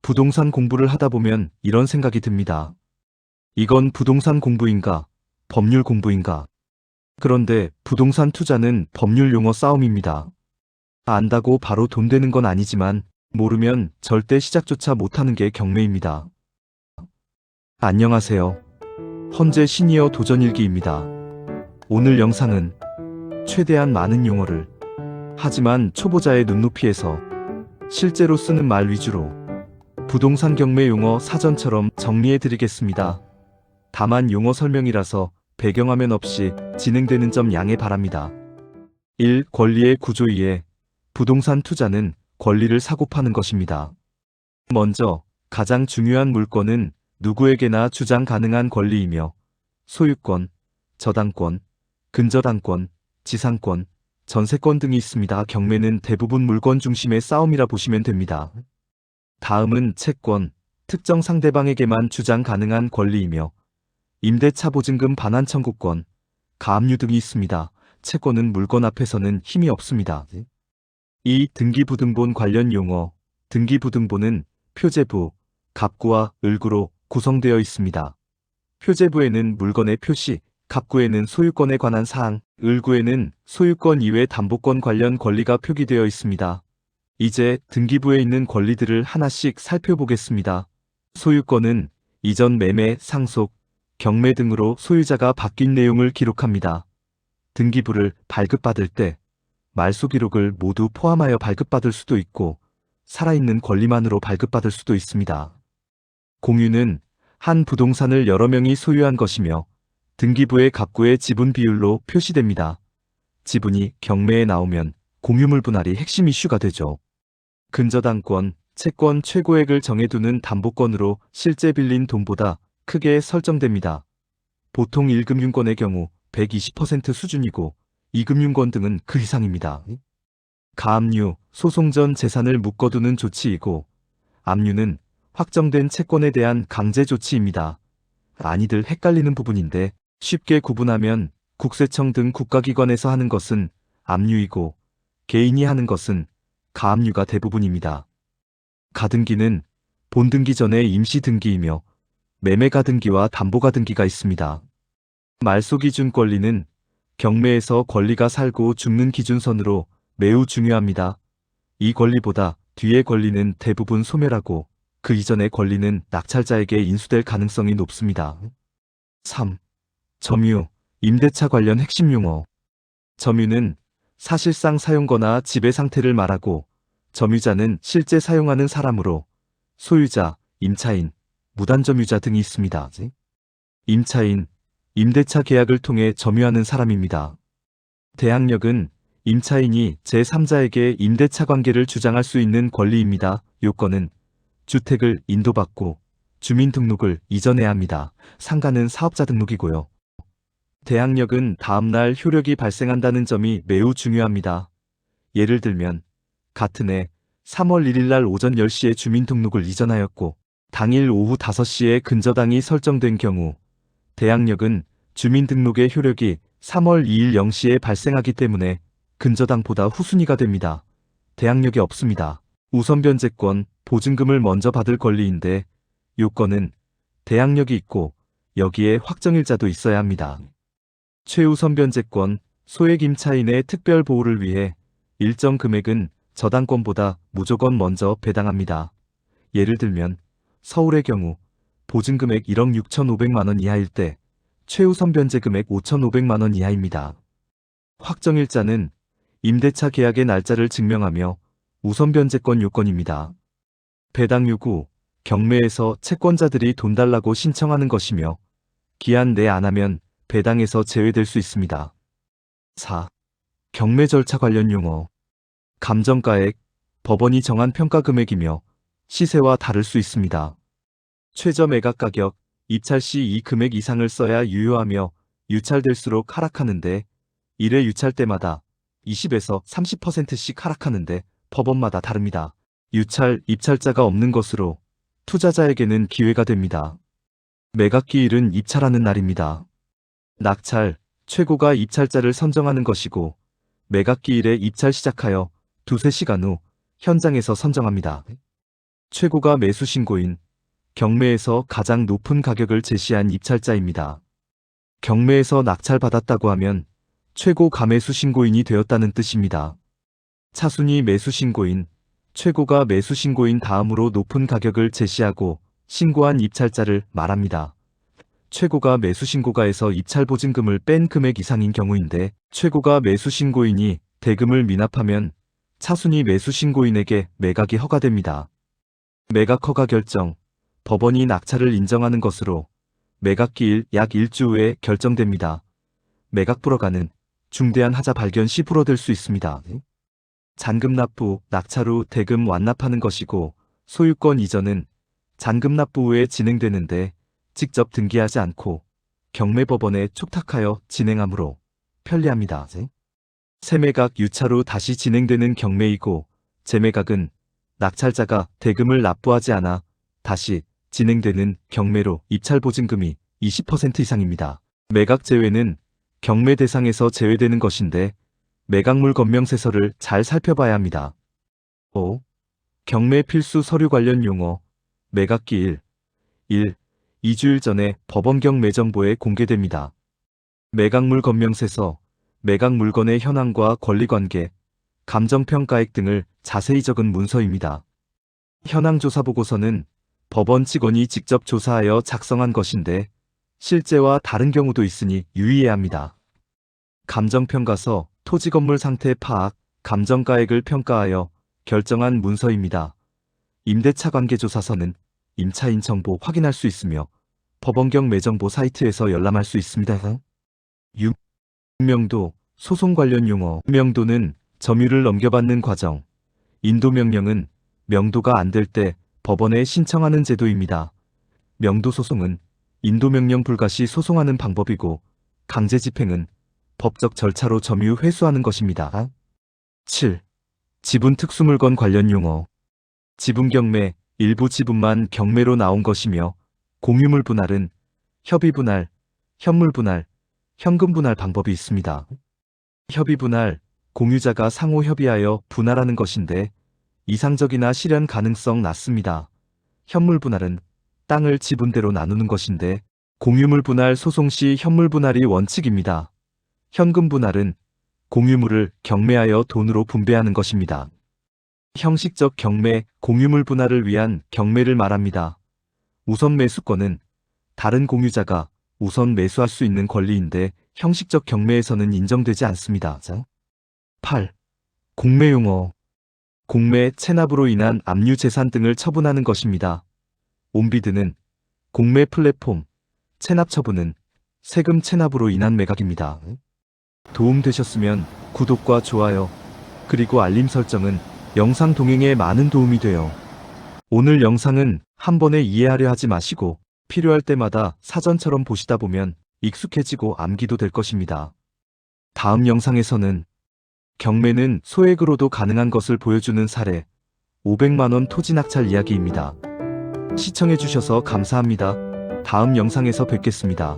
부동산 공부를 하다 보면 이런 생각이 듭니다. 이건 부동산 공부인가, 법률 공부인가? 그런데 부동산 투자는 법률 용어 싸움입니다. 안다고 바로 돈 되는 건 아니지만 모르면 절대 시작조차 못하는 게 경매입니다. 안녕하세요. 헌재 시니어 도전일기입니다. 오늘 영상은 최대한 많은 용어를 하지만 초보자의 눈높이에서 실제로 쓰는 말 위주로 부동산 경매 용어 사전처럼 정리해 드리겠습니다. 다만 용어 설명이라서 배경화면 없이 진행되는 점 양해 바랍니다. 1. 권리의 구조 2에 부동산 투자는 권리를 사고 파는 것입니다. 먼저 가장 중요한 물건은 누구에게나 주장 가능한 권리이며 소유권, 저당권, 근저당권, 지상권, 전세권 등이 있습니다. 경매는 대부분 물건 중심의 싸움이라 보시면 됩니다. 다음은 채권, 특정 상대방에게만 주장 가능한 권리이며 임대차 보증금 반환 청구권, 가압류 등이 있습니다. 채권은 물건 앞에서는 힘이 없습니다. 2. 등기부등본 관련 용어. 등기부등본은 표제부, 갑구와 을구로 구성되어 있습니다. 표제부에는 물건의 표시, 갑구에는 소유권에 관한 사항, 을구에는 소유권 이외 담보권 관련 권리가 표기되어 있습니다. 이제 등기부에 있는 권리들을 하나씩 살펴보겠습니다. 소유권은 이전 매매, 상속, 경매 등으로 소유자가 바뀐 내용을 기록합니다. 등기부를 발급받을 때 말소 기록을 모두 포함하여 발급받을 수도 있고 살아있는 권리만으로 발급받을 수도 있습니다. 공유는 한 부동산을 여러 명이 소유한 것이며 등기부의 갑구의 지분 비율로 표시됩니다. 지분이 경매에 나오면 공유물 분할이 핵심 이슈가 되죠. 근저당권, 채권 최고액을 정해두는 담보권으로 실제 빌린 돈보다 크게 설정됩니다. 보통 1금융권의 경우 120% 수준이고 2금융권 등은 그 이상입니다. 가압류, 소송 전 재산을 묶어두는 조치이고 압류는 확정된 채권에 대한 강제 조치입니다. 많이들 헷갈리는 부분인데 쉽게 구분하면 국세청 등 국가기관에서 하는 것은 압류이고 개인이 하는 것은 가압류가 대부분입니다. 가등기는 본등기 전에 임시등기이며 매매가등기와 담보가등기가 있습니다. 말소기준 권리는 경매에서 권리가 살고 죽는 기준선으로 매우 중요합니다. 이 권리보다 뒤의 권리는 대부분 소멸하고 그 이전의 권리는 낙찰자에게 인수될 가능성이 높습니다. 3. 점유, 임대차 관련 핵심 용어. 점유는 사실상 사용거나 지배 상태를 말하고 점유자는 실제 사용하는 사람으로 소유자, 임차인, 무단점유자 등이 있습니다. 임차인, 임대차 계약을 통해 점유하는 사람입니다. 대항력은 임차인이 제3자에게 임대차 관계를 주장할 수 있는 권리입니다. 요건은 주택을 인도받고 주민등록을 이전해야 합니다. 상가는 사업자 등록이고요. 대항력은 다음날 효력이 발생한다는 점이 매우 중요합니다. 예를 들면 같은 해 3월 1일 날 오전 10시에 주민등록을 이전하였고 당일 오후 5시에 근저당이 설정된 경우 대항력은 주민등록의 효력이 3월 2일 0시에 발생하기 때문에 근저당보다 후순위가 됩니다. 대항력이 없습니다. 우선변제권, 보증금을 먼저 받을 권리인데 요건은 대항력이 있고 여기에 확정일자도 있어야 합니다. 최우선변제권, 소액 임차인의 특별 보호를 위해 일정 금액은 저당권보다 무조건 먼저 배당합니다. 예를 들면 서울의 경우 보증금액 1억 6,500만 원 이하일 때 최우선 변제 금액 5,500만 원 이하입니다. 확정일자는 임대차 계약의 날짜를 증명하며 우선 변제권 요건입니다. 배당 요구, 경매에서 채권자들이 돈 달라고 신청하는 것이며 기한 내 안 하면 배당에서 제외될 수 있습니다. 4. 경매 절차 관련 용어. 감정가액, 법원이 정한 평가 금액이며 시세와 다를 수 있습니다. 최저 매각 가격, 입찰 시 이 금액 이상을 써야 유효하며 유찰될수록 하락하는데 1회 유찰 때마다 20에서 30%씩 하락하는데 법원마다 다릅니다. 유찰, 입찰자가 없는 것으로 투자자에게는 기회가 됩니다. 매각기일은 입찰하는 날입니다. 낙찰, 최고가 입찰자를 선정하는 것이고 매각기일에 입찰 시작하여 두세 시간 후 현장에서 선정합니다. 최고가 매수 신고인 경매에서 가장 높은 가격을 제시한 입찰자입니다. 경매에서 낙찰받았다고 하면 최고 가매수 신고인이 되었다는 뜻입니다. 차순위 매수 신고인, 최고가 매수 신고인 다음으로 높은 가격을 제시하고 신고한 입찰자를 말합니다. 최고가 매수 신고가에서 입찰 보증금을 뺀 금액 이상인 경우인데 최고가 매수 신고인이 대금을 미납하면 차순위 매수 신고인에게 매각이 허가됩니다. 매각 허가 결정, 법원이 낙찰을 인정하는 것으로 매각기일 약 일주 후에 결정됩니다. 매각 불허가는 중대한 하자 발견 시 불허될 수 있습니다. 잔금 납부, 낙찰 후 대금 완납하는 것이고 소유권 이전은 잔금 납부 후에 진행되는데 직접 등기하지 않고 경매법원에 촉탁하여 진행하므로 편리합니다. 세매각 유찰 후 다시 진행되는 경매이고 재매각은 낙찰자가 대금을 납부하지 않아 다시 진행되는 경매로 입찰 보증금이 20% 이상입니다. 매각 제외는 경매 대상에서 제외되는 것인데 매각물 검명세서를 잘 살펴봐야 합니다. 5. 경매 필수 서류 관련 용어 매각기일 1. 2주일 전에 법원 경매 정보에 공개됩니다. 매각물 검명세서, 매각 물건의 현황과 권리관계, 감정평가액 등을 자세히 적은 문서입니다. 현황조사보고서는 법원 직원이 직접 조사하여 작성한 것인데 실제와 다른 경우도 있으니 유의해야 합니다. 감정평가서, 토지 건물 상태 파악, 감정가액을 평가하여 결정한 문서입니다. 임대차 관계조사서는 임차인 정보 확인할 수 있으며 법원경 매정보 사이트에서 열람할 수 있습니다. 6. 명도, 소송 관련 용어 명도는 점유를 넘겨받는 과정, 인도명령은 명도가 안 될 때 법원에 신청하는 제도입니다. 명도소송은 인도명령 불가 시 소송하는 방법이고 강제집행은 법적 절차로 점유 회수하는 것입니다. 7. 지분 특수물건 관련 용어 지분경매, 일부 지분만 경매로 나온 것이며 공유물 분할은 협의분할, 현물분할, 현금분할 방법이 있습니다. 협의분할, 공유자가 상호 협의하여 분할하는 것인데 이상적이나 실현 가능성 낮습니다. 현물분할은 땅을 지분대로 나누는 것인데 공유물 분할 소송 시 현물분할이 원칙입니다. 현금분할은 공유물을 경매하여 돈으로 분배하는 것입니다. 형식적 경매, 공유물 분할을 위한 경매를 말합니다. 우선 매수권은 다른 공유자가 우선 매수할 수 있는 권리인데 형식적 경매에서는 인정되지 않습니다. 8. 공매 용어 공매, 체납으로 인한 압류 재산 등을 처분하는 것입니다. 온비드는 공매 플랫폼, 체납 처분은 세금 체납으로 인한 매각입니다. 도움되셨으면 구독과 좋아요, 그리고 알림 설정은 영상 동행에 많은 도움이 돼요. 오늘 영상은 한 번에 이해하려 하지 마시고 필요할 때마다 사전처럼 보시다 보면 익숙해지고 암기도 될 것입니다. 다음 영상에서는 경매는 소액으로도 가능한 것을 보여주는 사례 500만원 토지 낙찰 이야기입니다. 시청해주셔서 감사합니다. 다음 영상에서 뵙겠습니다.